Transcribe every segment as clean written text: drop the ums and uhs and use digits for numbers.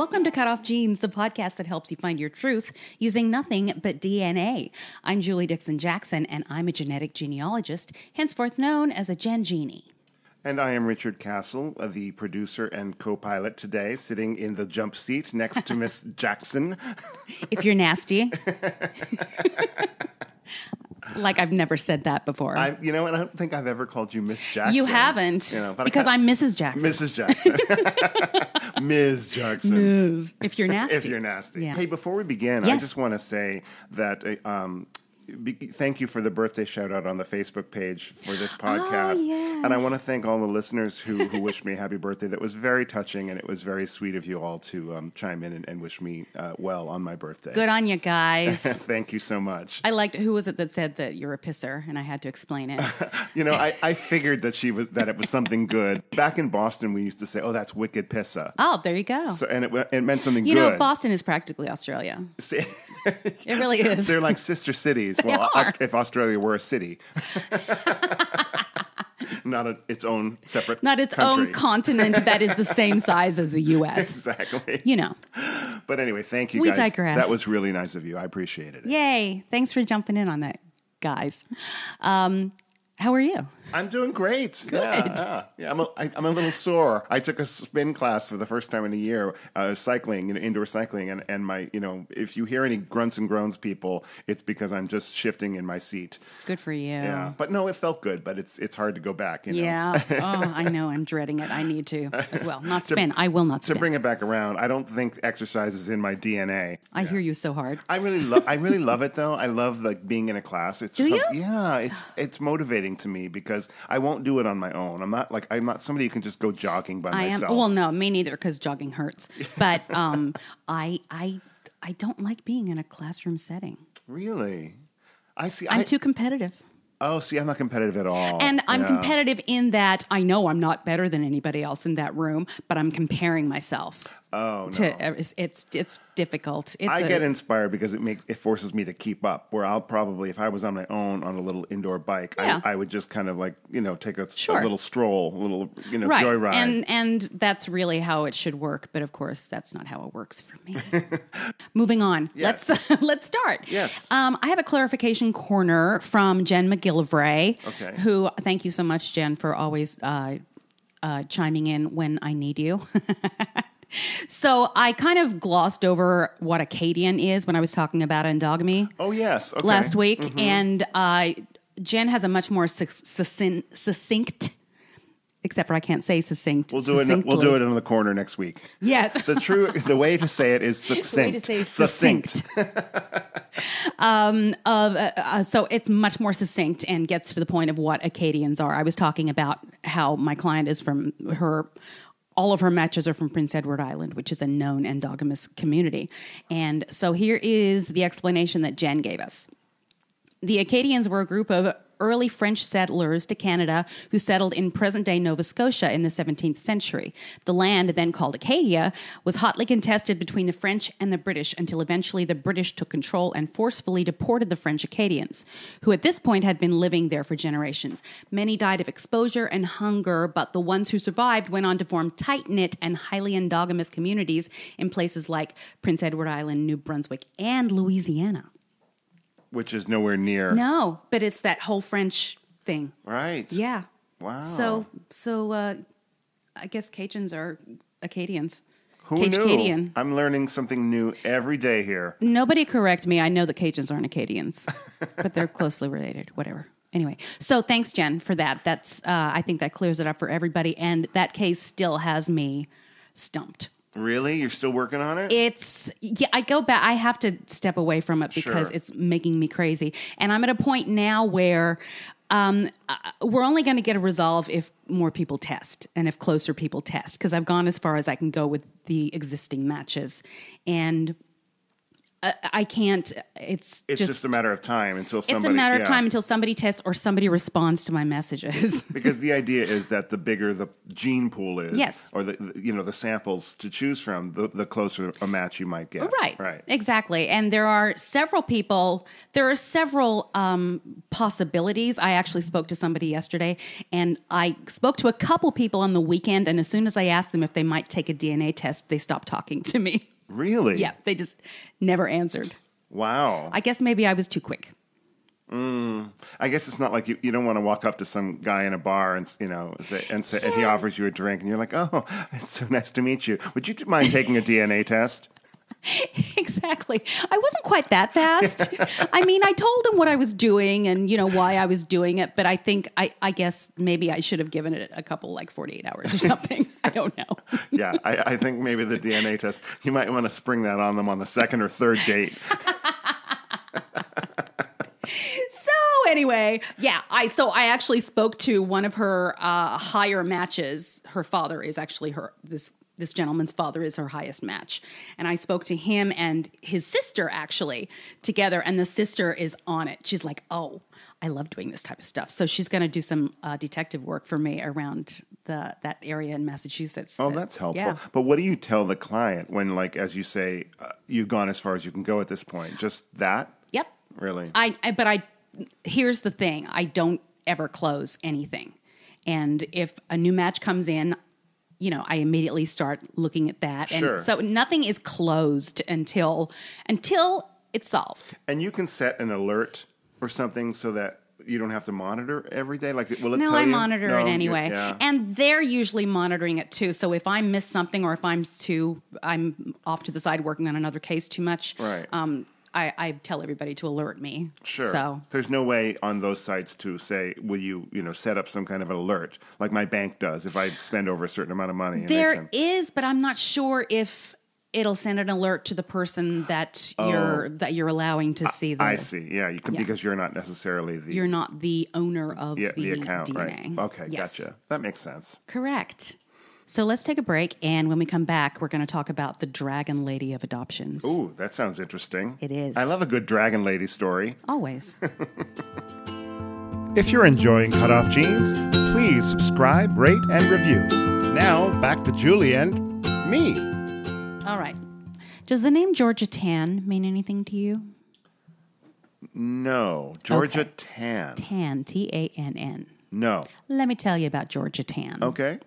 Welcome to Cutoff Genes, the podcast that helps you find your truth using nothing but DNA. I'm Julie Dixon Jackson, and I'm a genetic genealogist, henceforth known as a Gen Genie. And I am Richard Castle, the producer and co-pilot today, sitting in the jump seat next to Miss Jackson. If you're nasty. Like I've never said that before. And I don't think I've ever called you Miss Jackson. You haven't, because I'm Mrs. Jackson. Mrs. Jackson. Ms. Jackson. Ms. If you're nasty. If you're nasty. Yeah. Hey, before we begin, Yes. I just want to say that thank you for the birthday shout-out on the Facebook page for this podcast. Oh, yes. And I want to thank all the listeners who wished me a happy birthday. That was very touching, and it was very sweet of you all to chime in and wish me well on my birthday. Good on you guys. Thank you so much. I liked, who was it that said that you're a pisser? And I had to explain it. I figured that it was something good. Back in Boston, we used to say, "Oh, that's wicked pissa." Oh, there you go. So, and it meant something good. You know, Boston is practically Australia. It really is. They're like sister cities. They Well, are. if Australia were a city. Not its own separate Not its country. own continent that is the same size as the U.S. Exactly. You know. But anyway, thank you We guys. digress. That was really nice of you. I appreciated it. Yay. Thanks for jumping in on that, guys. How are you? I'm doing great. Good. Yeah. I'm a little sore. I took a spin class for the first time in a year, cycling, indoor cycling, and my, if you hear any grunts and groans, people, it's because I'm just shifting in my seat. Good for you. Yeah, but no, it felt good. But it's hard to go back. Yeah. Oh, I know. I'm dreading it. I need to as well. Not spin. I will not spin. To bring it back around, I don't think exercise is in my DNA. I hear you so hard. I really love it though. I love being in a class. Do you? Yeah, it's motivating to me because I won't do it on my own. I'm not somebody who can just go jogging by myself. Well, no, me neither, because jogging hurts. But I don't like being in a classroom setting. Really? I'm too competitive. Oh, see, I'm not competitive at all. And I'm competitive in that I know I'm not better than anybody else in that room, but I'm comparing myself. Oh, no. It's difficult. I get inspired because it forces me to keep up. Where I'll probably, if I was on my own on a little indoor bike, Yeah. I would just kind of take a Sure. little stroll, a little right. joyride. And that's really how it should work. But of course, that's not how it works for me. Moving on. Yes. Let's start. Yes. I have a clarification corner from Jen McGillivray. Okay. Who, thank you so much, Jen, for always chiming in when I need you. So I kind of glossed over what Acadian is when I was talking about endogamy. Oh, yes. Okay. Last week. Mm-hmm. And Jen has a much more succinct, except for I can't say succinct. We'll do it in the corner next week. Yes. The way to say it is succinct. The way to say succinct. So it's much more succinct and gets to the point of what Acadians are. I was talking about how my client is from all of her matches are from Prince Edward Island, which is a known endogamous community. And so here is the explanation that Jen gave us. The Acadians were a group of early French settlers to Canada who settled in present-day Nova Scotia in the 17th century. The land, then called Acadia, was hotly contested between the French and the British until eventually the British took control and forcefully deported the French Acadians, who at this point had been living there for generations. Many died of exposure and hunger, but the ones who survived went on to form tight-knit and highly endogamous communities in places like Prince Edward Island, New Brunswick, and Louisiana. Which is nowhere near. No, but it's that whole French thing. Right. Yeah. Wow. So I guess Cajuns are Acadians. Who knew? Cajun. I'm learning something new every day here. Nobody correct me. I know that Cajuns aren't Acadians, but they're closely related. Whatever. Anyway, so thanks, Jen, for that. That's I think that clears it up for everybody, and that case still has me stumped. Really? You're still working on it? I go back. I have to step away from it because Sure. it's making me crazy. And I'm at a point now where we're only going to get a resolve if more people test and if closer people test, because I've gone as far as I can go with the existing matches. And I can't. It's just a matter of time until somebody. It's a matter of time until somebody tests or somebody responds to my messages. Because the idea is that the bigger the gene pool is, yes, or the samples to choose from, the closer a match you might get. Right. Exactly. And there are several people. There are several possibilities. I actually spoke to somebody yesterday, and I spoke to a couple people on the weekend. And as soon as I asked them if they might take a DNA test, they stopped talking to me. Really? Yeah, they just never answered. Wow. I guess maybe I was too quick. I guess it's not like you don't want to walk up to some guy in a bar and say, and he offers you a drink and you're like, oh, it's so nice to meet you. Would you mind taking a DNA test? Exactly. I wasn't quite that fast. I mean, I told him what I was doing and, why I was doing it. But I think, I guess maybe I should have given it a couple, 48 hours or something. I don't know. Yeah, I think maybe the DNA test, you might want to spring that on them on the second or third date. So anyway, yeah, I actually spoke to one of her higher matches. Her father is actually this gentleman's father is her highest match. And I spoke to him and his sister actually together, and the sister is on it. She's like, oh, I love doing this type of stuff. So she's going to do some detective work for me around that area in Massachusetts. Oh, that's helpful. Yeah. But what do you tell the client when, as you say, you've gone as far as you can go at this point? Just that? Yep. Really? Here's the thing. I don't ever close anything. And if a new match comes in, I immediately start looking at that. Sure. And so nothing is closed until it's solved. And you can set an alert or something so that you don't have to monitor every day? Will it tell you? No, I monitor it anyway. Yeah. And they're usually monitoring it too. So if I miss something or if I'm off to the side working on another case too much, right. I tell everybody to alert me. Sure. So there's no way on those sites to say, will you, set up some kind of an alert like my bank does if I spend over a certain amount of money. There is, but I'm not sure if it'll send an alert to the person that you're allowing to see. I see. Yeah, you can because you're not necessarily you're not the owner of the account, DNA. Right? Okay, yes. Gotcha. That makes sense. Correct. So let's take a break, and when we come back, we're going to talk about the Dragon Lady of Adoptions. Ooh, that sounds interesting. It is. I love a good Dragon Lady story. Always. If you're enjoying Cutoff Genes, please subscribe, rate, and review. Now, back to Julie and me. All right. Does the name Georgia Tann mean anything to you? No. Georgia Tann. Tann, Tann. No. Let me tell you about Georgia Tann. Okay.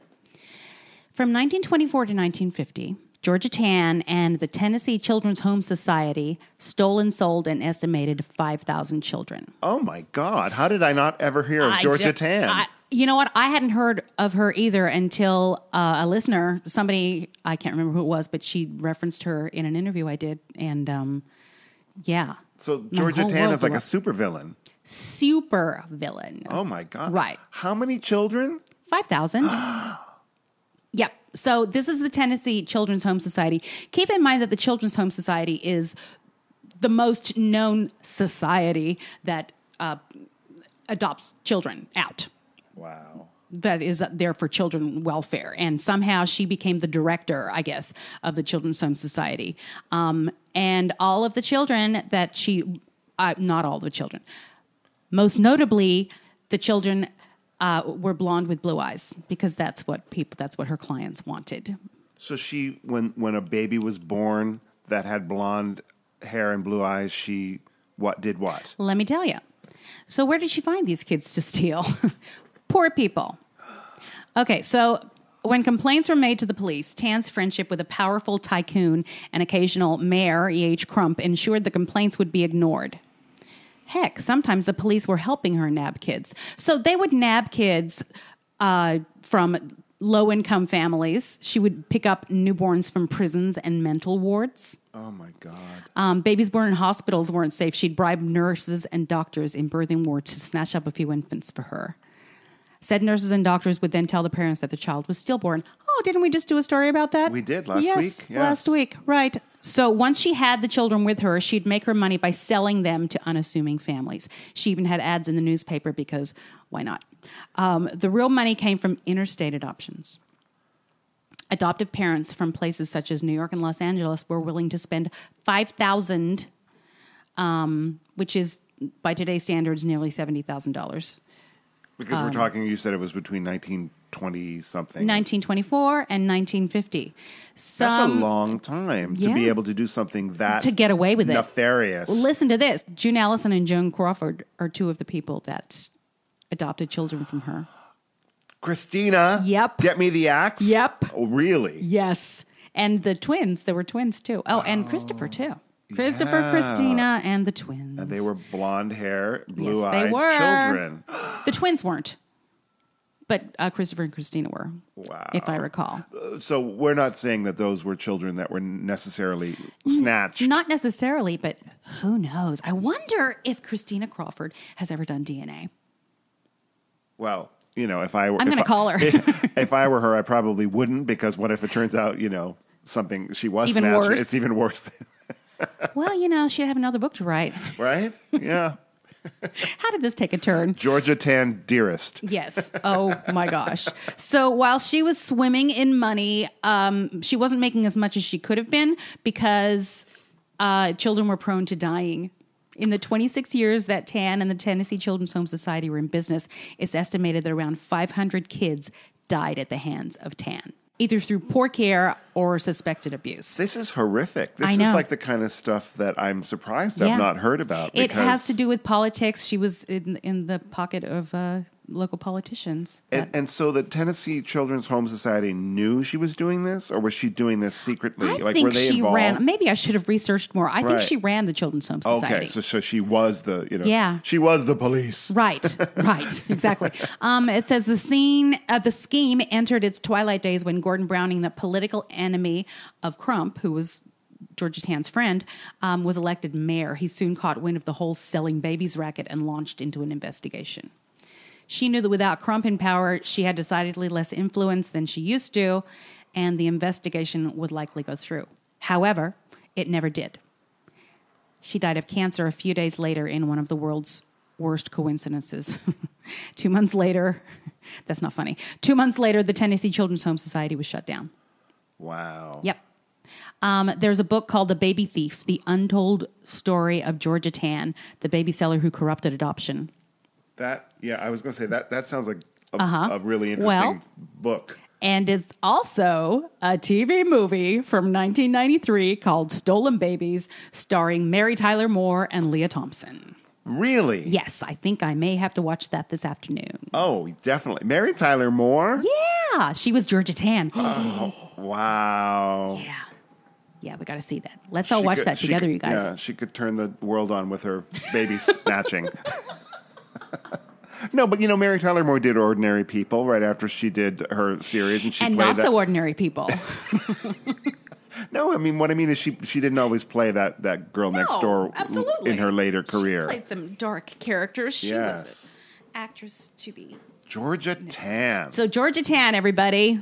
From 1924 to 1950, Georgia Tann and the Tennessee Children's Home Society stole and sold an estimated 5,000 children. Oh, my God. How did I not ever hear of Georgia Tann? You know what? I hadn't heard of her either until a listener, somebody, I can't remember who it was, but she referenced her in an interview I did. And, yeah. So Georgia Tann is like a supervillain. Super villain. Oh, my God. Right. How many children? 5,000. Yep. So this is the Tennessee Children's Home Society. Keep in mind that the Children's Home Society is the most known society that adopts children out. Wow. That is there for children welfare. And somehow she became the director, I guess, of the Children's Home Society. And all of the children that not all the children, most notably the children were blonde with blue eyes because that's what her clients wanted. So she, when a baby was born that had blonde hair and blue eyes, she did what? Let me tell you. So where did she find these kids to steal? Poor people. Okay, so when complaints were made to the police, Tann's friendship with a powerful tycoon and occasional mayor, E.H. Crump, ensured the complaints would be ignored. Heck, sometimes the police were helping her nab kids. So they would nab kids from low-income families. She would pick up newborns from prisons and mental wards. Oh, my God. Babies born in hospitals weren't safe. She'd bribe nurses and doctors in birthing wards to snatch up a few infants for her. Said nurses and doctors would then tell the parents that the child was stillborn. Oh, didn't we just do a story about that? We did last week. Yes, last week. Right. So once she had the children with her, she'd make her money by selling them to unassuming families. She even had ads in the newspaper because why not? The real money came from interstate adoptions. adoptive parents from places such as New York and Los Angeles were willing to spend $5,000, which is by today's standards nearly $70,000. Because we're talking, you said it was between 1920 something. 1924 and 1950. That's a long time to be able to do something that to get away with nefarious. Well, listen to this. June Allison and Joan Crawford are two of the people that adopted children from her. Christina. Yep. Get me the axe. Yep. Oh, really? Yes. And the twins. There were twins, too. Oh, and Christopher, too. Christopher, Christina, and the twins. And they were blonde hair, blue-eyed they were. children. The twins weren't. But Christopher and Christina were, if I recall. So we're not saying that those were children that were necessarily snatched. Not necessarily, but who knows? I wonder if Christina Crawford has ever done DNA. Well, if I were... I'm going to call her. If I were her, I probably wouldn't, because what if it turns out, something she was even snatched? Worse. It's even worse. Well, she'd have another book to write. Right? Yeah. How did this take a turn? Georgia Tann, dearest. Yes. Oh, my gosh. So while she was swimming in money, she wasn't making as much as she could have been because children were prone to dying. In the 26 years that Tann and the Tennessee Children's Home Society were in business, it's estimated that around 500 kids died at the hands of Tann, either through poor care or suspected abuse. This is horrific. This I know. is like the kind of stuff that I'm surprised I've not heard about. It has to do with politics. She was in the pocket of local politicians. And so the Tennessee Children's Home Society knew she was doing this, or was she doing this secretly? I think were they she involved? ran. Maybe I should have researched more. I think she ran the Children's Home Society. Okay, so she was the she was the police. Right, exactly. It says the scheme entered its twilight days when Gordon Browning, the political enemy of Crump, who was Georgia Tann's friend, was elected mayor. He soon caught wind of the whole selling babies racket and launched into an investigation. She knew that without Crump in power, she had decidedly less influence than she used to, and the investigation would likely go through. However, it never did. She died of cancer a few days later in one of the world's worst coincidences. 2 months later, that's not funny. 2 months later, the Tennessee Children's Home Society was shut down. Wow. Yep. There's a book called The Baby Thief, The Untold Story of Georgia Tann, the baby seller who corrupted adoption. I was going to say that sounds like a really interesting book. And it's also a TV movie from 1993 called Stolen Babies, starring Mary Tyler Moore and Leah Thompson. Really? Yes, I think I may have to watch that this afternoon. Oh, definitely. Mary Tyler Moore? Yeah, she was Georgia Tann. Oh, wow. Yeah, we got to see that. Let's all watch that together, you guys. Yeah, she could turn the world on with her baby snatching. No, but Mary Tyler Moore did Ordinary People right after she did her series, and played not that. so ordinary people. No, what I mean is she didn't always play that girl next door absolutely. in her later career. She played some dark characters. She was an actress to be. Georgia Tann. So Georgia Tann, everybody.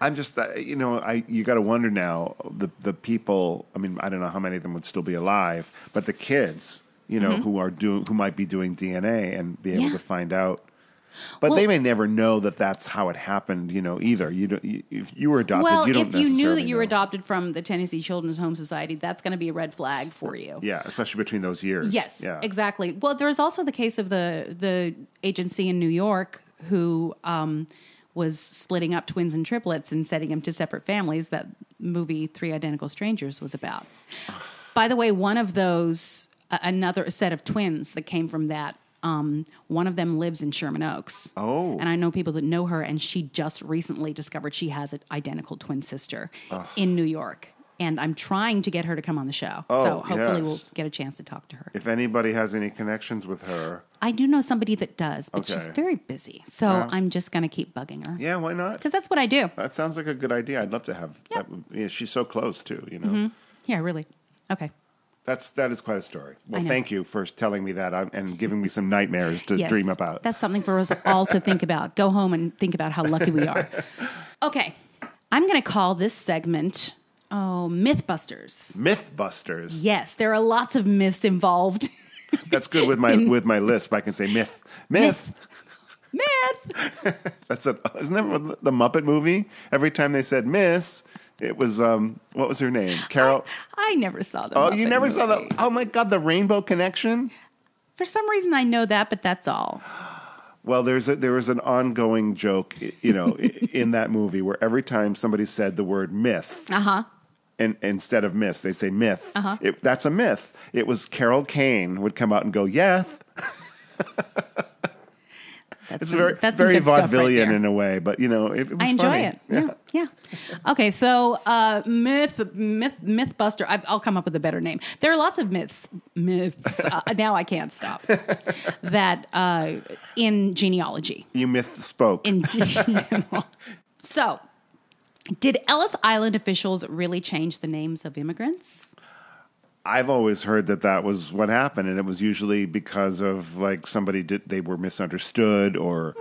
I'm just, you got to wonder now, the people, I don't know how many of them would still be alive, but the kids, who might be doing DNA and be able to find out. But they may never know that that's how it happened, either. If you were adopted, you don't necessarily know. Well, if you knew that you were adopted from the Tennessee Children's Home Society, that's going to be a red flag for you. Yeah, especially between those years. Yes, yeah. Exactly. Well, there's also the case of the agency in New York who was splitting up twins and triplets and setting them to separate families. That movie, Three Identical Strangers, was about. By the way, one of those, another set of twins that came from that, one of them lives in Sherman Oaks. Oh. And I know people that know her, and she just recently discovered she has an identical twin sister in New York. And I'm trying to get her to come on the show. So hopefully we'll get a chance to talk to her. If anybody has any connections with her. I do know somebody that does, but she's very busy. So I'm just going to keep bugging her. Yeah, why not? Because that's what I do. That sounds like a good idea. I'd love to have that. She's so close, too, Mm-hmm. Yeah, really. Okay. That is quite a story. Well, thank you for telling me that and giving me some nightmares to dream about. That's something for us all to think about. Go home and think about how lucky we are. Okay. I'm going to call this segment, Mythbusters. Mythbusters? Yes. There are lots of myths involved. That's good with my lisp. I can say myth. Myth. Myth. Myth. Isn't that the Muppet movie? Every time they said Miss, it was, what was her name? Carol. I never saw that. Oh, you never saw that? Oh my God, the Rainbow Connection? For some reason I know that, but that's all. Well, there was an ongoing joke, in that movie where every time somebody said the word myth, and instead of miss, they say myth. That's a myth. It was Carol Kane would come out and go, yes. It's very vaudevillian in a way, but it was funny. I enjoy it. Yeah. Okay, so Mythbuster. I'll come up with a better name. There are lots of myths. Now I can't stop. That in genealogy. You misspoke. So, did Ellis Island officials really change the names of immigrants? I've always heard that was what happened, and it was usually because of they were misunderstood or.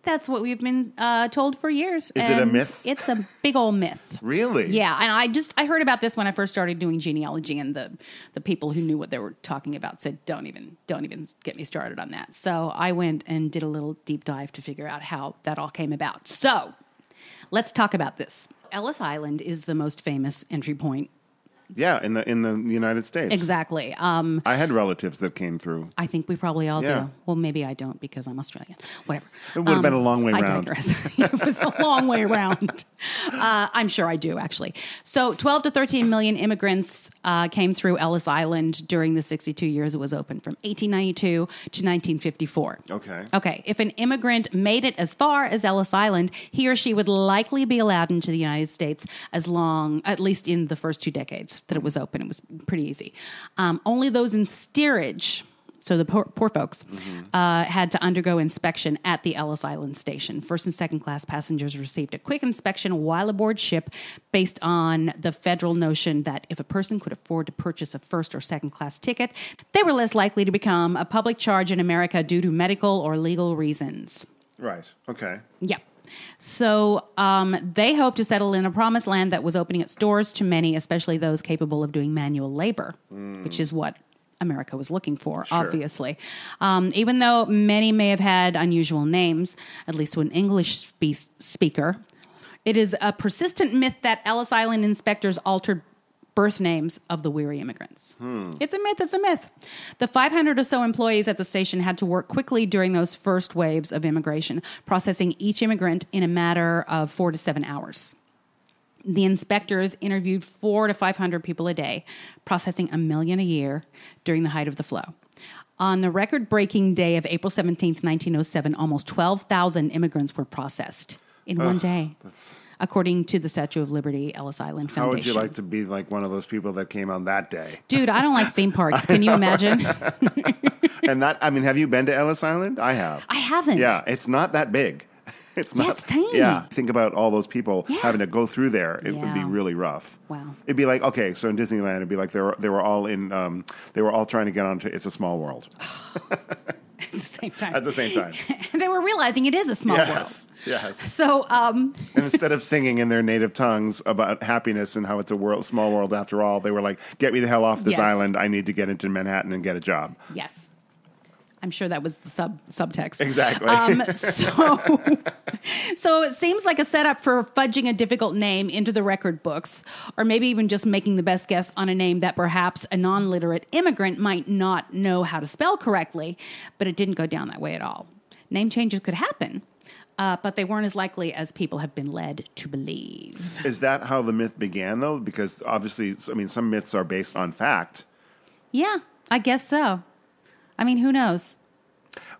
That's what we've been told for years. Is it a myth? It's a big old myth. Really? Yeah, and I heard about this when I first started doing genealogy, and the people who knew what they were talking about said, "Don't even get me started on that." So I went and did a little deep dive to figure out how that all came about. So let's talk about this. Ellis Island is the most famous entry point. Yeah, in the United States. Exactly. I had relatives that came through. I think we probably all do. Well, maybe I don't because I'm Australian. Whatever. It would have been a long way round. I digress. It was a long way around. I'm sure I do, actually. So 12 to 13 million immigrants came through Ellis Island during the 62 years it was open, from 1892 to 1954. Okay. If an immigrant made it as far as Ellis Island, he or she would likely be allowed into the United States at least in the first 2 decades that it was open. It was pretty easy. Only those in steerage, so the poor folks, had to undergo inspection at the Ellis Island station. First and second class passengers received a quick inspection while aboard ship based on the federal notion that if a person could afford to purchase a first or second class ticket, they were less likely to become a public charge in America due to medical or legal reasons. Right. Okay. Yeah. So they hoped to settle in a promised land that was opening its doors to many, especially those capable of doing manual labor, which is what America was looking for, obviously. Even though many may have had unusual names, at least to an English speaker, it is a persistent myth that Ellis Island inspectors altered birth names of the weary immigrants. It's a myth. The 500 or so employees at the station had to work quickly during those first waves of immigration, processing each immigrant in a matter of 4 to 7 hours. The inspectors interviewed 400 to 500 people a day, processing 1 million a year during the height of the flow. On the record-breaking day of April 17th, 1907, almost 12,000 immigrants were processed in one day. According to the Statue of Liberty, Ellis Island Foundation. How would you like to be like one of those people that came on that day? Dude, I don't like theme parks. Can you imagine? Have you been to Ellis Island? I have. I haven't. Yeah, it's not that big. It's tiny. Yeah, think about all those people having to go through there. It would be really rough. Wow. It'd be like, okay, so in Disneyland, it'd be like they were all trying to get onto It's a Small World. At the same time. They were realizing it is a small world. Yes. So, and instead of singing in their native tongues about happiness and how it's a small world after all, they were like, get me the hell off this island. I need to get into Manhattan and get a job. Yes. I'm sure that was the subtext. Exactly. So it seems like a setup for fudging a difficult name into the record books, or maybe even just making the best guess on a name that perhaps a non-literate immigrant might not know how to spell correctly, but it didn't go down that way at all. Name changes could happen, but they weren't as likely as people have been led to believe. Is that how the myth began, though? Because obviously, some myths are based on fact. Yeah, I guess so. Who knows?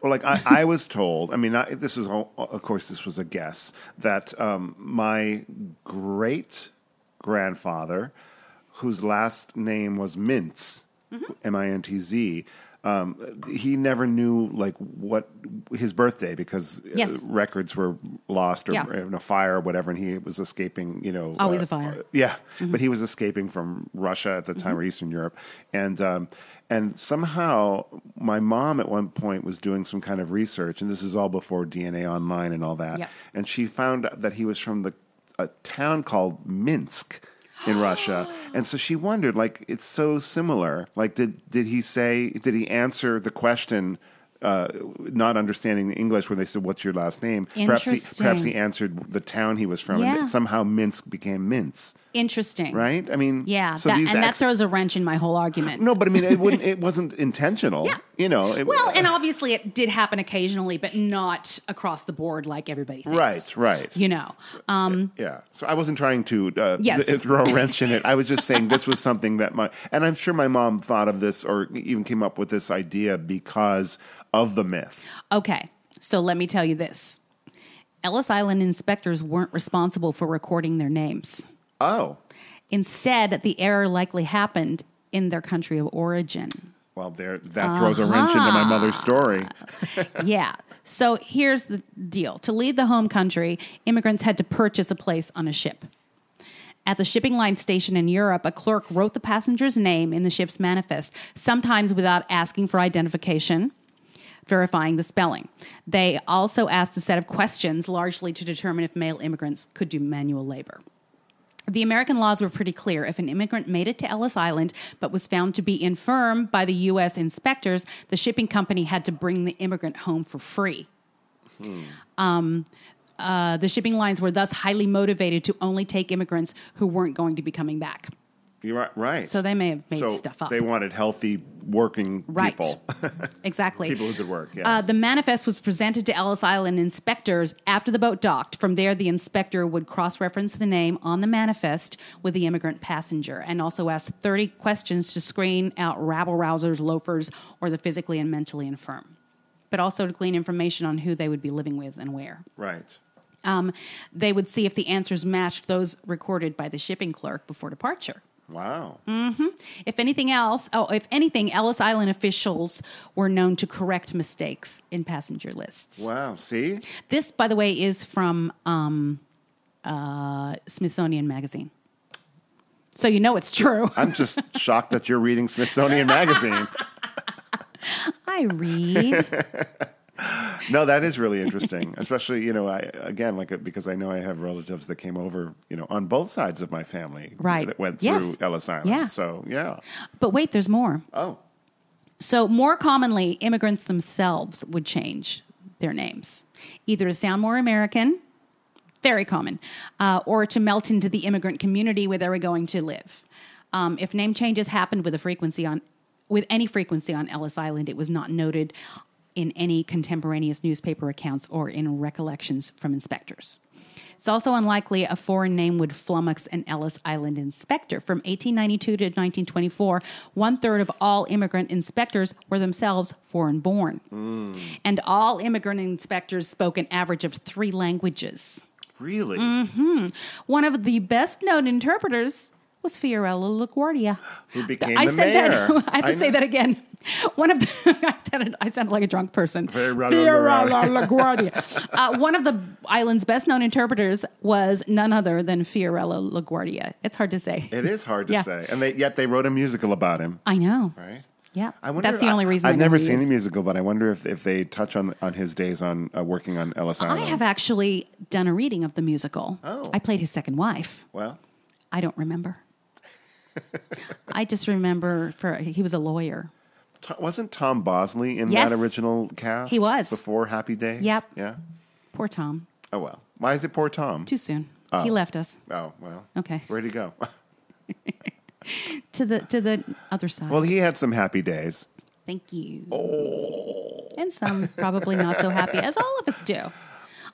Well, I was told, this was a guess, that my great-grandfather, whose last name was Mintz, M-I-N-T-Z, he never knew what his birthday because records were lost or in a fire or whatever, and he was escaping. Always a fire. But he was escaping from Russia at the time or Eastern Europe, and somehow my mom at one point was doing some kind of research, and this is all before DNA Online and all that, and she found that he was from a town called Minsk in Russia. And so she wondered, it's so similar. Did he answer the question not understanding the English when they said, "What's your last name?" Perhaps he answered the town he was from, and somehow Minsk became Mince. Interesting, right? I mean, yeah, so that throws a wrench in my whole argument. No, but I mean, it wasn't intentional. Yeah. You know, and obviously it did happen occasionally, but not across the board like everybody thinks. Right. You know, So I wasn't trying to throw a wrench in it. I was just saying this was something that and I'm sure my mom thought of this or even came up with this idea because of the myth. Okay, so let me tell you this: Ellis Island inspectors weren't responsible for recording their names. Oh. Instead, the error likely happened in their country of origin. Well, that throws a wrench into my mother's story. Yeah. So here's the deal. To leave the home country, immigrants had to purchase a place on a ship. At the shipping line station in Europe, a clerk wrote the passenger's name in the ship's manifest, sometimes without asking for identification, verifying the spelling. They also asked a set of questions, largely to determine if male immigrants could do manual labor. The American laws were pretty clear. If an immigrant made it to Ellis Island but was found to be infirm by the U.S. inspectors, the shipping company had to bring the immigrant home for free. The shipping lines were thus highly motivated to only take immigrants who weren't going to be coming back. You're right. So they may have made stuff up. They wanted healthy working people. Exactly. People who could work, yes. The manifest was presented to Ellis Island inspectors after the boat docked. From there, the inspector would cross-reference the name on the manifest with the immigrant passenger and also asked 30 questions to screen out rabble-rousers, loafers, or the physically and mentally infirm, but also to glean information on who they would be living with and where. Right. They would see if the answers matched those recorded by the shipping clerk before departure. Wow. Mm-hmm. If anything, Ellis Island officials were known to correct mistakes in passenger lists. Wow. See? This, by the way, is from Smithsonian Magazine. So you know it's true. I'm just shocked that you're reading Smithsonian Magazine. I read. No, that is really interesting, especially, because I know I have relatives that came over, on both sides of my family that went through Ellis Island. Yeah. So, yeah. But wait, there's more. Oh. So more commonly, immigrants themselves would change their names, either to sound more American, very common, or to melt into the immigrant community where they were going to live. If name changes happened with any frequency on Ellis Island, it was not noted in any contemporaneous newspaper accounts or in recollections from inspectors. It's also unlikely a foreign name would flummox an Ellis Island inspector. From 1892 to 1924, 1/3 of all immigrant inspectors were themselves foreign-born. And all immigrant inspectors spoke an average of 3 languages. Really? Mm-hmm. One of the best-known interpreters was Fiorello LaGuardia. Who became the mayor. I have to say that again. One of the, I sounded like a drunk person. Fiorello LaGuardia. One of the island's best-known interpreters was none other than Fiorello LaGuardia. It's hard to say. It is hard to say. And yet they wrote a musical about him. I know. Right? Yeah. That's the only reason I've never seen the musical, but I wonder if they touch on his days on working on Ellis Island. I have actually done a reading of the musical. Oh. I played his second wife. Well. I don't remember. I just remember he was a lawyer. Wasn't Tom Bosley in that original cast? He was. Before Happy Days? Yep. Yeah. Poor Tom. Oh, well. Why is it poor Tom? Too soon. He left us. Oh, well. Okay. Where'd he go? To the other side. Well, he had some happy days. Thank you. Oh. And some probably not so happy, as all of us do.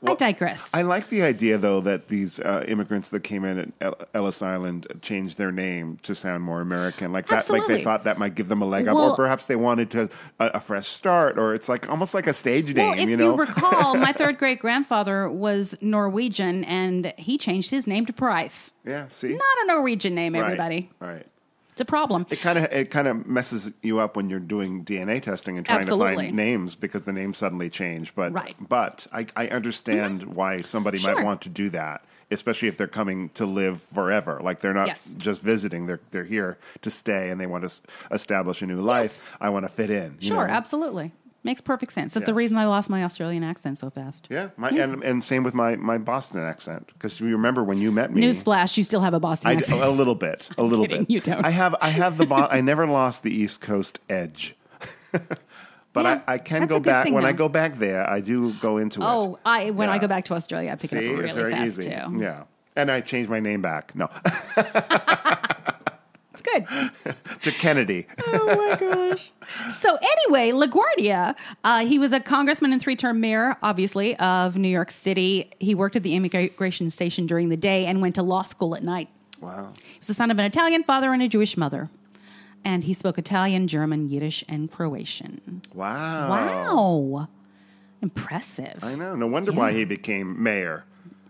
Well, I digress. I like the idea, though, that these immigrants that came in at Ellis Island changed their name to sound more American. Like that, Absolutely. like they thought that might give them a leg up, or perhaps they wanted a fresh start, or it's like almost like a stage name. If you recall, my third great grandfather was Norwegian, and he changed his name to Price. Yeah, see, not a Norwegian name, everybody. Right. It's a problem. It kind of messes you up when you're doing DNA testing and trying to find names because the names suddenly change. But I understand why somebody might want to do that, especially if they're coming to live forever. Like they're not just visiting; they're here to stay, and they want to establish a new life. I want to fit in. Sure, absolutely. Makes perfect sense. That's the reason I lost my Australian accent so fast. Yeah, and same with my Boston accent. Because you remember when you met me. Newsflash, you still have a Boston accent. A little bit. Kidding, you don't. I have I never lost the East Coast edge. But I can go back. When I go back there, I do go into it. When I go back to Australia, I pick it up really it's very fast, easy. too. Yeah. And I changed my name back. No. It's good. To Kennedy. Oh, my gosh. So anyway, LaGuardia, he was a congressman and 3-term mayor, obviously, of New York City. He worked at the immigration station during the day and went to law school at night. Wow. He was the son of an Italian father and a Jewish mother. And he spoke Italian, German, Yiddish, and Croatian. Wow. Impressive. I know. No wonder why he became mayor.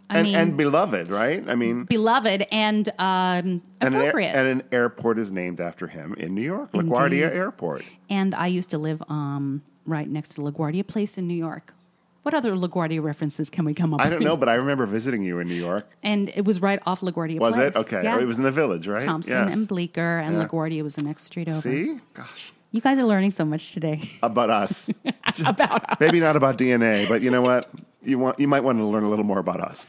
And beloved, right? I mean, beloved and appropriate. And an airport is named after him in New York, LaGuardia Airport. And I used to live right next to LaGuardia Place in New York. What other LaGuardia references can we come up with? I don't know, but I remember visiting you in New York. And it was right off LaGuardia Place. Was it? Okay. Yeah. It was in the Village, right? Thompson and Bleecker, and LaGuardia was the next street over. See? Gosh. You guys are learning so much today. About us. About us. Maybe not about DNA, but you know what? You might want to learn a little more about us.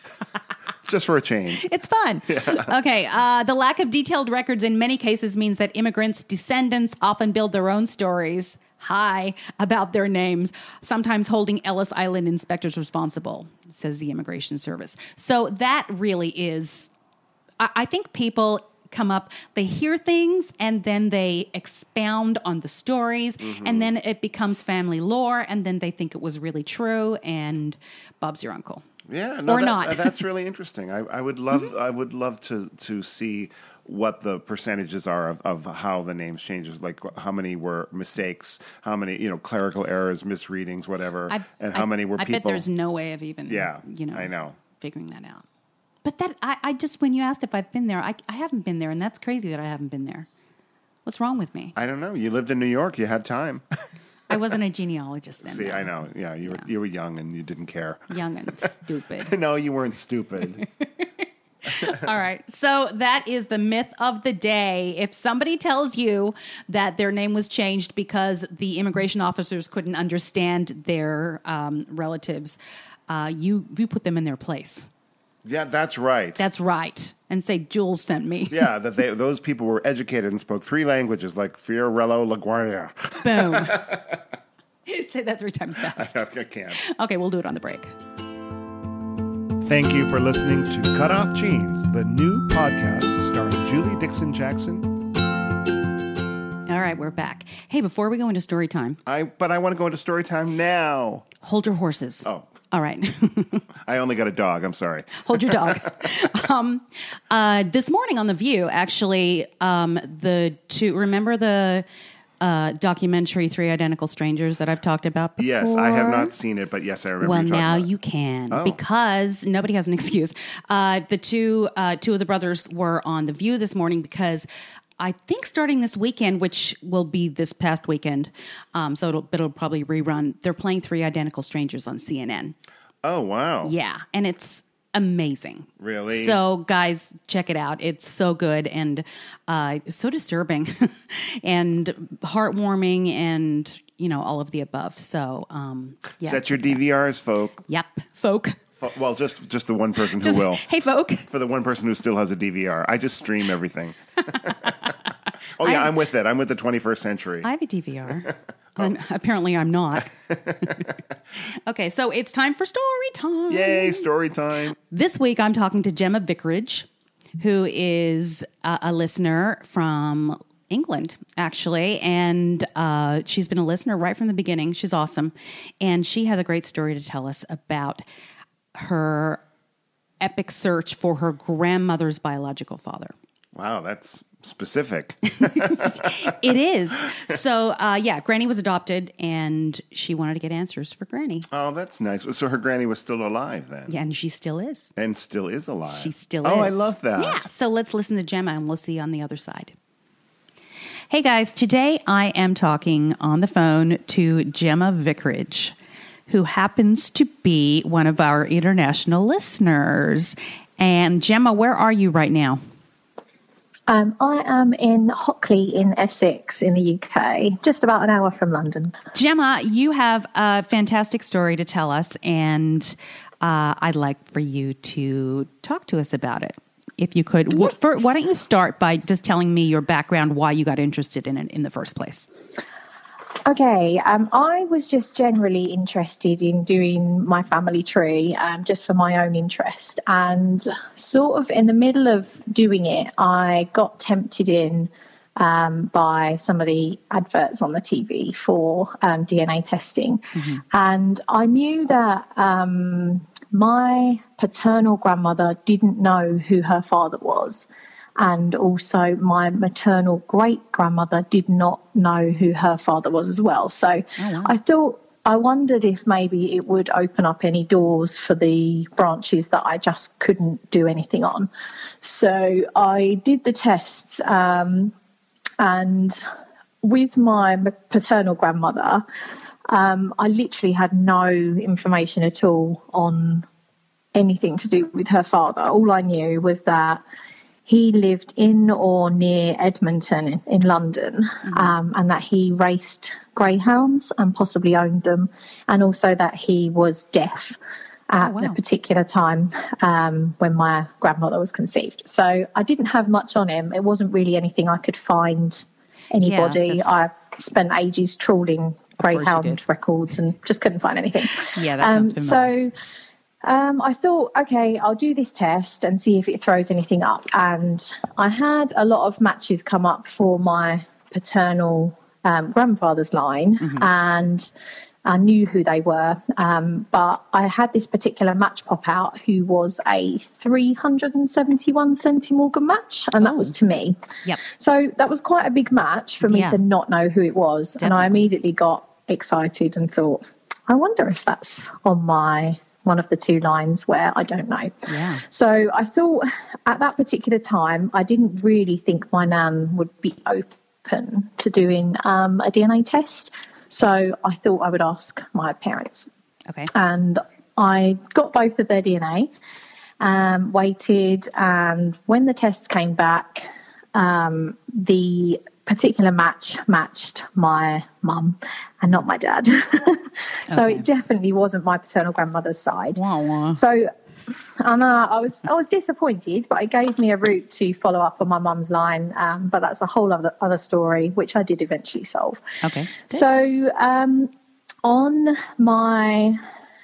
Just for a change. It's fun. Yeah. Okay. The lack of detailed records in many cases means that immigrants' descendants often build their own stories about their names, sometimes holding Ellis Island inspectors responsible, says the Immigration Service. So that really is, I think people come up, they hear things, and then they expound on the stories, and then it becomes family lore, and then they think it was really true, and Bob's your uncle. Yeah, no, or not. That's really interesting. I would love I would love to see what the percentages are of how the names changes, like how many were mistakes, how many clerical errors, misreadings, whatever, and how many were people. I bet there's no way of even I know figuring that out. But that I just, when you asked if I've been there, I haven't been there, and that's crazy that I haven't been there. What's wrong with me? I don't know. You lived in New York. You had time. I wasn't a genealogist then. See, though. I know. Yeah, you were young and you didn't care. Young and stupid. No, you weren't stupid. All right. So that is the myth of the day. If somebody tells you that their name was changed because the immigration officers couldn't understand their relatives, you put them in their place. Yeah, that's right. That's right. And say, Jules sent me. Yeah, that those people were educated and spoke 3 languages like Fiorello LaGuardia. Boom. Say that 3 times fast. I can't. Okay, we'll do it on the break. Thank you for listening to Cutoff Jeans, the new podcast starring Julie Dixon Jackson. All right, we're back. Hey, before we go into story time. But I want to go into story time now. Hold your horses. Oh. All right. I only got a dog. I'm sorry. Hold your dog. This morning on The View, actually, remember the documentary 3 Identical Strangers that I've talked about before? Yes, I have not seen it, but yes, I remember you talking now about it. You can, because nobody has an excuse. The two of the brothers were on The View this morning because I think starting this weekend, which will be this past weekend, so it'll probably rerun, they're playing 3 Identical Strangers on CNN. Oh, wow. Yeah, and it's amazing. Really? So, guys, check it out. It's so good and so disturbing and heartwarming and, all of the above. So, yeah. Set your DVRs, folk. Yep, folk. Well, just the one person who will. Hey, folk. For the one person who still has a DVR. I just stream everything. Oh, yeah, I'm with it. I'm with the 21st century. I have a DVR. Apparently, I'm not. Okay, so it's time for story time. Yay, story time. This week, I'm talking to Gemma Vickerage, who is a listener from England, actually, and she's been a listener right from the beginning. She's awesome, and she has a great story to tell us about her epic search for her grandmother's biological father. Wow, that's specific. It is. So, Granny was adopted, and she wanted to get answers for Granny. Oh, that's nice. So her granny was still alive then? Yeah, and she still is. And still is alive. She still is. Oh, I love that. Yeah, so let's listen to Gemma, and we'll see you on the other side. Hey, guys. Today, I am talking on the phone to Gemma Vickerage, who happens to be one of our international listeners. And Gemma, where are you right now? I am in Hockley in Essex in the UK, just about an hour from London. Gemma, you have a fantastic story to tell us, and I'd like for you to talk to us about it, if you could. Yes. Why don't you start by just telling me your background, why you got interested in it in the first place? Okay, I was just generally interested in doing my family tree just for my own interest. And sort of in the middle of doing it, I got tempted in by some of the adverts on the TV for DNA testing. Mm-hmm. And I knew that my paternal grandmother didn't know who her father was. And also my maternal great-grandmother did not know who her father was as well. So I wondered if maybe it would open up any doors for the branches that I just couldn't do anything on. So I did the tests, and with my paternal grandmother, I literally had no information at all on anything to do with her father. All I knew was that he lived in or near Edmonton in London, and that he raced greyhounds and possibly owned them, and also that he was deaf at the particular time when my grandmother was conceived. So I didn't have much on him. It wasn't really anything I could find anybody. Yeah, I spent ages trawling greyhound records and just couldn't find anything. Yeah, that sounds familiar. So I thought, okay, I'll do this test and see if it throws anything up. And I had a lot of matches come up for my paternal grandfather's line, and I knew who they were. But I had this particular match pop out who was a 371 centimorgan match, and that was to me. Yep. So that was quite a big match for me to not know who it was. Definitely. And I immediately got excited and thought, I wonder if that's on one of the two lines where I don't know. Yeah. So I thought at that particular time, I didn't really think my nan would be open to doing a DNA test. So I thought I would ask my parents. Okay. And I got both of their DNA, waited, and when the tests came back, the particular match matched my mum and not my dad. So it definitely wasn't my paternal grandmother's side. Wow. So I know I was disappointed, but it gave me a route to follow up on my mum's line. But that's a whole other story, which I did eventually solve. Okay. Good. So on my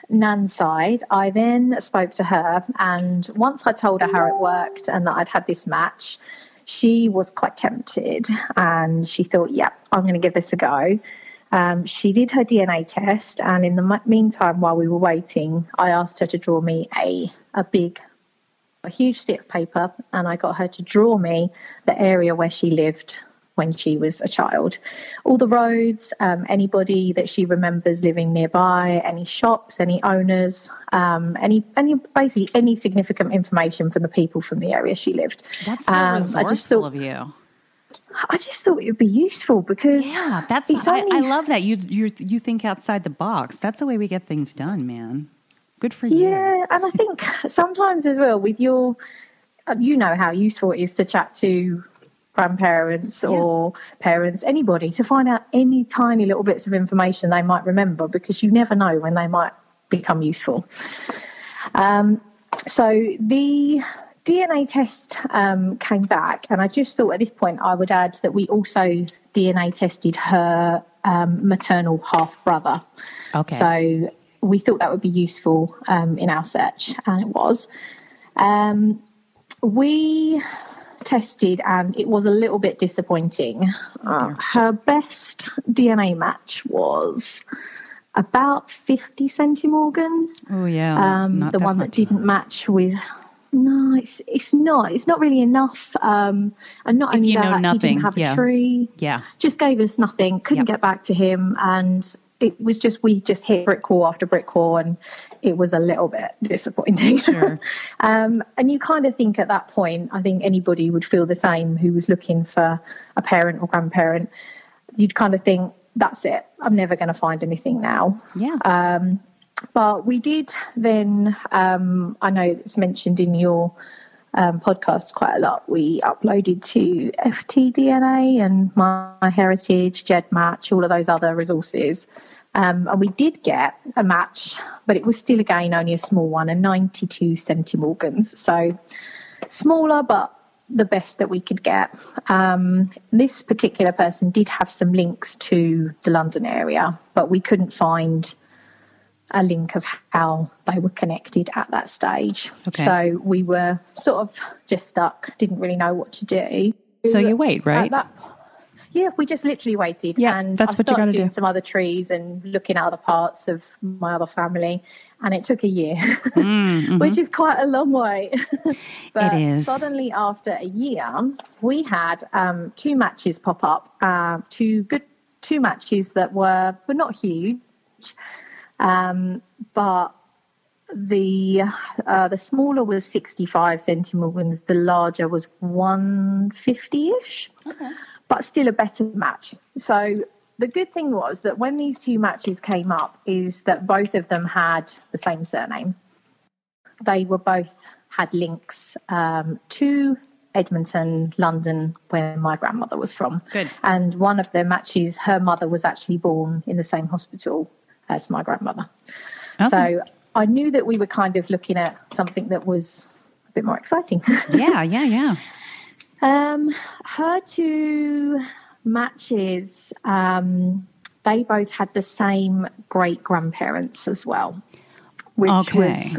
nan's side, I then spoke to her, and once I told her how it worked and that I'd had this match, she was quite tempted, and she thought, yeah, I'm going to give this a go. She did her DNA test, and in the meantime, while we were waiting, I asked her to draw me a huge sheet of paper, and I got her to draw me the area where she lived when she was a child. All the roads, anybody that she remembers living nearby, any shops, any owners, basically any significant information from the people from the area she lived. That's so resourceful of you. I just thought it would be useful because I love that you think outside the box. That's the way we get things done, man. Good for you. Yeah, and I think sometimes as well with you know how useful it is to chat to grandparents or parents, anybody, to find out any tiny little bits of information they might remember, because you never know when they might become useful. So the DNA test came back, and I just thought at this point I would add that we also DNA tested her maternal half-brother. Okay. So we thought that would be useful in our search, and it was. We tested, and it was a little bit disappointing. Her best DNA match was about 50 centimorgans. Oh, yeah. The one that didn't match with... No, it's not really enough. And not only that, he didn't have a tree. Yeah. Just gave us nothing. Couldn't get back to him, and it was just, we just hit brick wall after brick wall, and it was a little bit disappointing. Sure. And you kind of think at that point, I think anybody would feel the same who was looking for a parent or grandparent. You'd kind of think, that's it, I'm never going to find anything now. Yeah. But we did then, I know it's mentioned in your podcast quite a lot, we uploaded to FTDNA and MyHeritage, GEDmatch, all of those other resources. And we did get a match, but it was still, again, only a small one, a 92 centimorgans. So smaller, but the best that we could get. This particular person did have some links to the London area, but we couldn't find a link of how they were connected at that stage. Okay. So we were sort of just stuck, didn't really know what to do. So you wait, right? Yeah, we just literally waited. Yeah, and that's I what you started gotta doing do. some other trees and looking at other parts of my other family, and it took a year, which is quite a long way. But It is. suddenly after a year, we had 2 matches pop up, two matches that were not huge, but the smaller was 65 centimetres, the larger was 150-ish. Okay. But still a better match. So the good thing was that when these 2 matches came up is that both of them had the same surname. They were both had links to Edmonton, London, where my grandmother was from. Good. And one of their matches, her mother was actually born in the same hospital as my grandmother. Okay. So I knew that we were kind of looking at something that was a bit more exciting. Yeah. Her 2 matches, they both had the same great grandparents as well, which was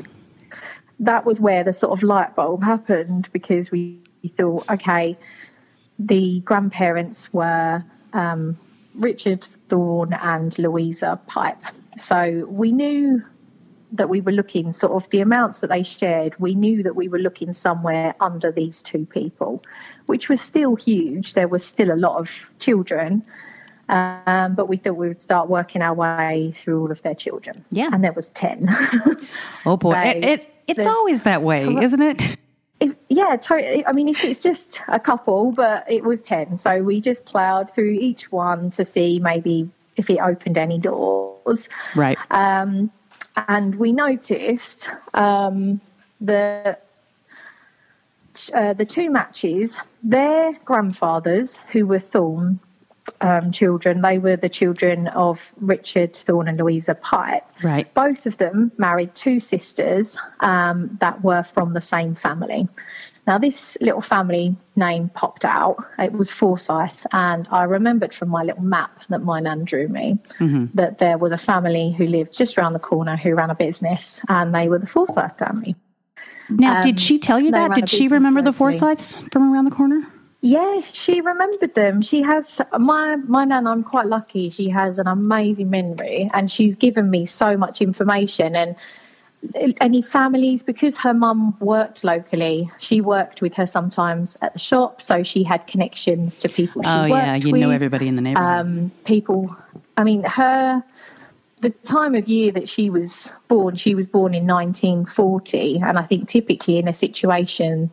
where the sort of light bulb happened, because we thought, okay, the grandparents were Richard Thorne and Louisa Pipe. So we knew that we were looking, sort of the amounts that they shared, we knew that we were looking somewhere under these 2 people, which was still huge. There was still a lot of children, but we thought we would start working our way through all of their children. Yeah. And there was 10. Oh, boy. So it's always that way, isn't it? Yeah, totally. I mean, if it's just a couple, but it was 10. So we just ploughed through each one to see maybe if it opened any doors. Right. And we noticed the 2 matches, their grandfathers, who were Thorne children, they were the children of Richard Thorne and Louisa Pipe. Right. Both of them married 2 sisters that were from the same family. Now, this little family name popped out. It was Forsyth, and I remembered from my little map that my nan drew me that there was a family who lived just around the corner who ran a business, and they were the Forsyth family. Now, did she tell you that? Did she remember the Forsyths from around the corner? Yeah, she remembered them. She has, my nan, I'm quite lucky, she has an amazing memory, and she's given me so much information. And any families, because her mum worked locally, she worked with her sometimes at the shop, so she had connections to people she worked with. Oh, yeah, you know everybody in the neighborhood. The time of year that she was born in 1940, and I think typically in a situation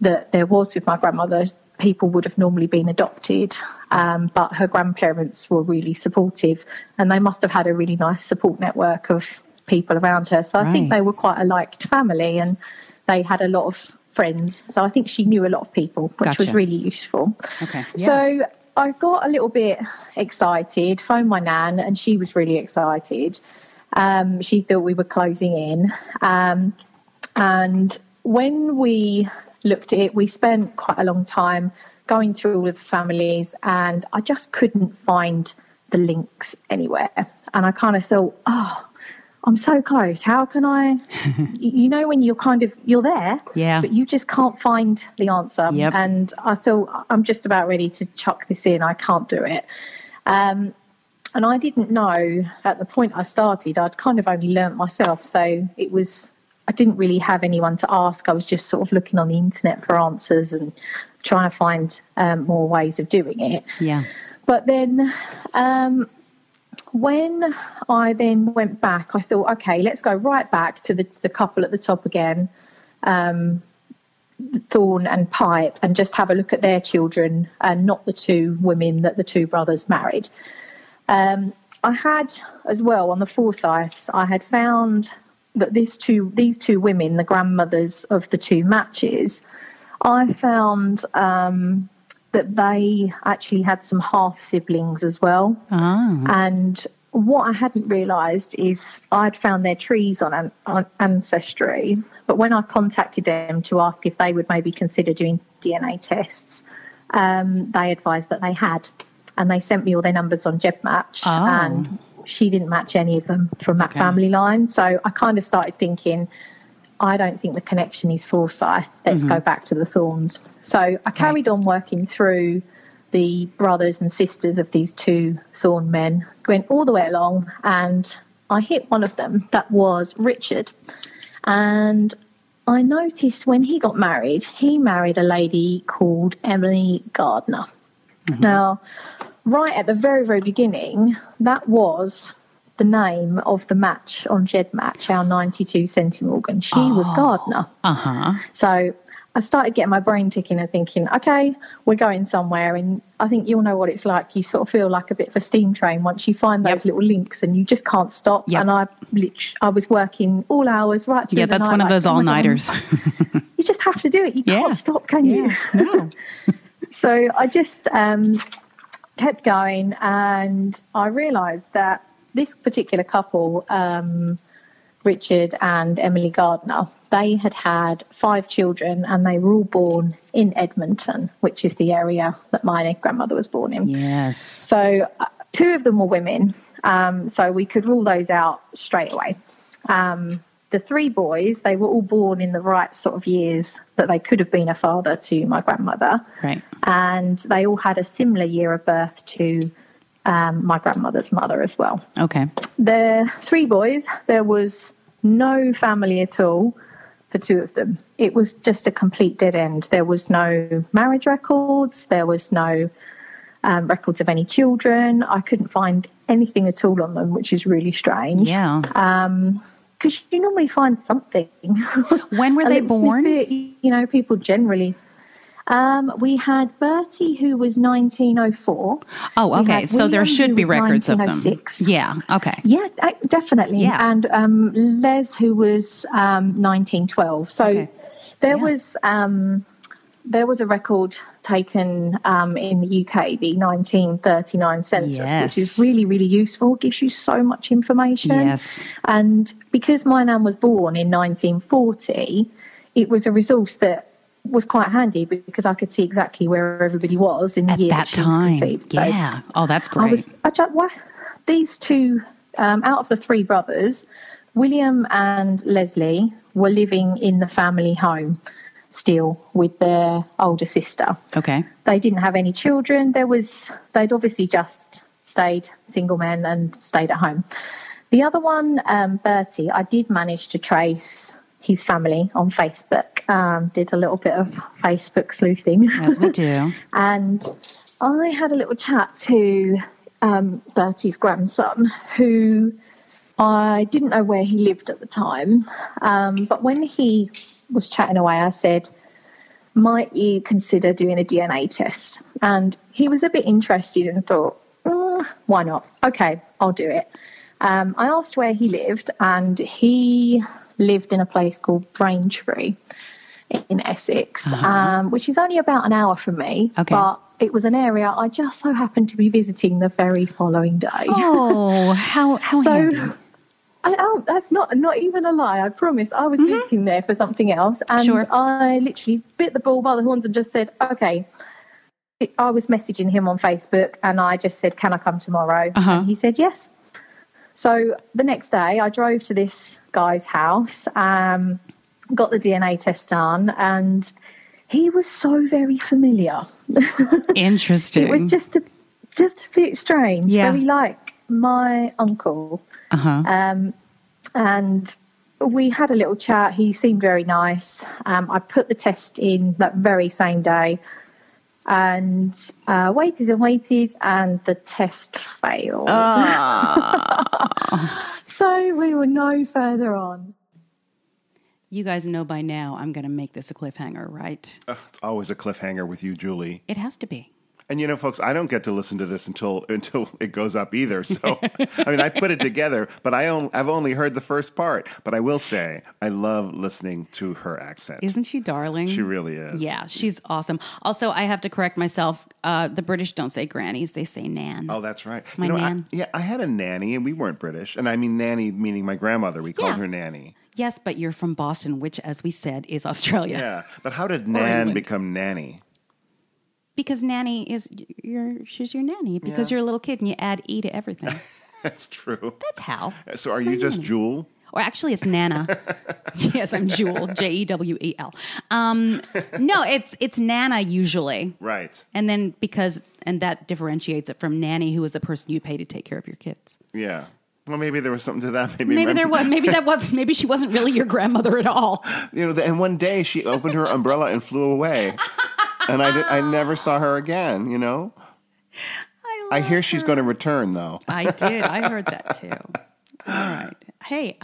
that there was with my grandmother, people would have normally been adopted, but her grandparents were really supportive, and they must have had a really nice support network of people around her. So I think they were quite a liked family, and they had a lot of friends. So I think she knew a lot of people, which was really useful. Okay. Yeah. So I got a little bit excited, phoned my nan, and she was really excited. She thought we were closing in. And when we looked at it, we spent quite a long time going through all of the families, and I just couldn't find the links anywhere. And I kind of thought, I'm so close. How can I, when you're there, but you just can't find the answer. Yep. And I thought, I'm just about ready to chuck this in. I can't do it. And I didn't know at the point I started, I'd kind of only learnt myself. So I didn't really have anyone to ask. I was just sort of looking on the internet for answers and trying to find more ways of doing it. Yeah. But then when I then went back, I thought, okay, let's go right back to the couple at the top again, Thorne and Pipe, and just have a look at their children and not the 2 women that the 2 brothers married. I had as well on the Forsyths, I had found that these two women, the grandmothers of the 2 matches, I found that they actually had some half siblings as well. And what I hadn't realised is I'd found their trees on Ancestry, but when I contacted them to ask if they would maybe consider doing DNA tests, they advised that they had, and they sent me all their numbers on GebMatch, and she didn't match any of them from that family line. So I kind of started thinking, I don't think the connection is Forsyth. Let's go back to the Thorns. So I carried on working through the brothers and sisters of these two Thorn men, went all the way along, and I hit one of them. That was Richard. And I noticed when he got married, he married a lady called Emily Gardner. Now, right at the very, very beginning, that was the name of the match on GebMatch, our 92 centimorgan. She was Gardner. So I started getting my brain ticking and thinking, okay, we're going somewhere. And I think you'll know what it's like. You sort of feel like a bit of a steam train once you find those little links and you just can't stop. And I was working all hours right through the night. Yeah, that's one of those all-nighters. You just have to do it. You can't stop, can you? No. So I just kept going, and I realised that this particular couple, Richard and Emily Gardner, they had 5 children, and they were all born in Edmonton, which is the area that my grandmother was born in. Yes. So 2 of them were women, so we could rule those out straight away. The 3 boys, they were all born in the right sort of years that they could have been a father to my grandmother. Right. And they all had a similar year of birth to my grandmother's mother as well. Okay. The 3 boys, there was no family at all for 2 of them. It was just a complete dead end. There was no marriage records. There was no records of any children. I couldn't find anything at all on them, which is really strange. Yeah. Because you normally find something. When were they born? Snippet, you know, people generally. We had Bertie, who was 1904. Oh, okay. So there should be records of them. Yeah, okay. Yeah, definitely. Yeah. And Les, who was 1912. So there was a record taken in the UK, the 1939 census, which is really, really useful. It gives you so much information. Yes. And because my nan was born in 1940, it was a resource that was quite handy because I could see exactly where everybody was in the year that she was conceived. So yeah. Oh, that's great. These 2, out of the 3 brothers, William and Leslie were living in the family home still with their older sister. Okay. They didn't have any children. They'd obviously just stayed single men and stayed at home. The other one, Bertie, I did manage to trace his family on Facebook. Did a little bit of Facebook sleuthing. As we do. And I had a little chat to Bertie's grandson, who I didn't know where he lived at the time. But when he was chatting away, I said, might you consider doing a DNA test? And he was a bit interested and thought, why not? Okay, I'll do it. I asked where he lived, and he lived in a place called Braintree in Essex, which is only about an hour from me. Okay. But it was an area I just so happened to be visiting the very following day. Oh, how handy. That's not even a lie. I promise. I was visiting there for something else, and I literally bit the bull by the horns and just said, okay. I was messaging him on Facebook, and I just said, can I come tomorrow? And he said yes. So the next day I drove to this guy's house, got the DNA test done, and he was so very familiar. Interesting. It was just a bit strange, very like my uncle. And we had a little chat. He seemed very nice. I put the test in that very same day and waited and waited, and the test failed. So we were no further on. You guys know by now I'm going to make this a cliffhanger, right? It's always a cliffhanger with you, Julie. It has to be. And folks, I don't get to listen to this until it goes up either. So, I mean, I put it together, but I've only heard the first part. But I will say, I love listening to her accent. Isn't she darling? She really is. Yeah, she's awesome. Also, I have to correct myself. The British don't say grannies; they say nan. Oh, that's right. My nan. I had a nanny, and we weren't British. And I mean nanny meaning my grandmother. We called her nanny. Yes, but you're from Boston, which, as we said, is Australia. Yeah, but how did nan become nanny? Because nanny she's your nanny because you're a little kid and you add E to everything. That's true. That's how. So are you just Jewel? Or actually it's Nana. Yes, I'm Jewel, Jewel. No, it's Nana usually. Right. And then and that differentiates it from nanny, who is the person you pay to take care of your kids. Yeah. Well, maybe there was something to that. Maybe there was. Maybe she wasn't really your grandmother at all. And one day she opened her umbrella and flew away. And I never saw her again, I hear she's going to return, though. I did. I heard that, too. All right. Hey,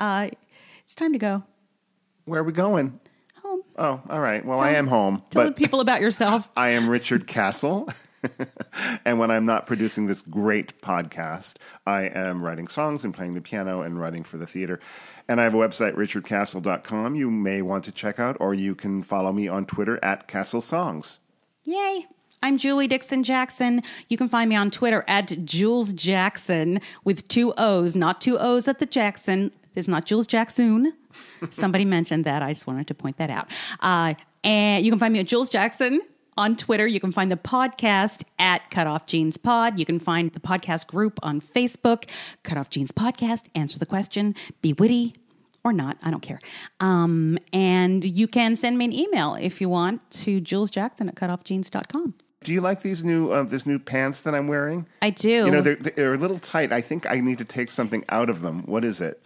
it's time to go. Where are we going? Home. Oh, all right. Well, I am home. Tell the people about yourself. I am Richard Castle. And when I'm not producing this great podcast, I am writing songs and playing the piano and writing for the theater. And I have a website, richardcastle.com, you may want to check out, or you can follow me on Twitter at Castle Songs. Yay. I'm Julie Dixon Jackson. You can find me on Twitter at Jules Jackson with 2 O's, not 2 O's at the Jackson. It's not Jules Jackson. Somebody mentioned that. I just wanted to point that out. And you can find me at Jules Jackson on Twitter. You can find the podcast at Cutoff Jeans Pod. You can find the podcast group on Facebook, Cutoff Jeans Podcast. Answer the question. Be witty. Or not, I don't care. And you can send me an email if you want to julesjackson@cutoffjeans.com. Do you like these this new pants that I'm wearing? I do. They're a little tight. I think I need to take something out of them. What is it?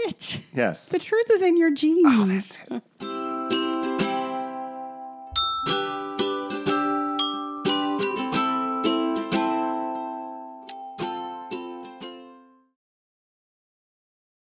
Rich. Yes. The truth is in your jeans. Oh, that's it.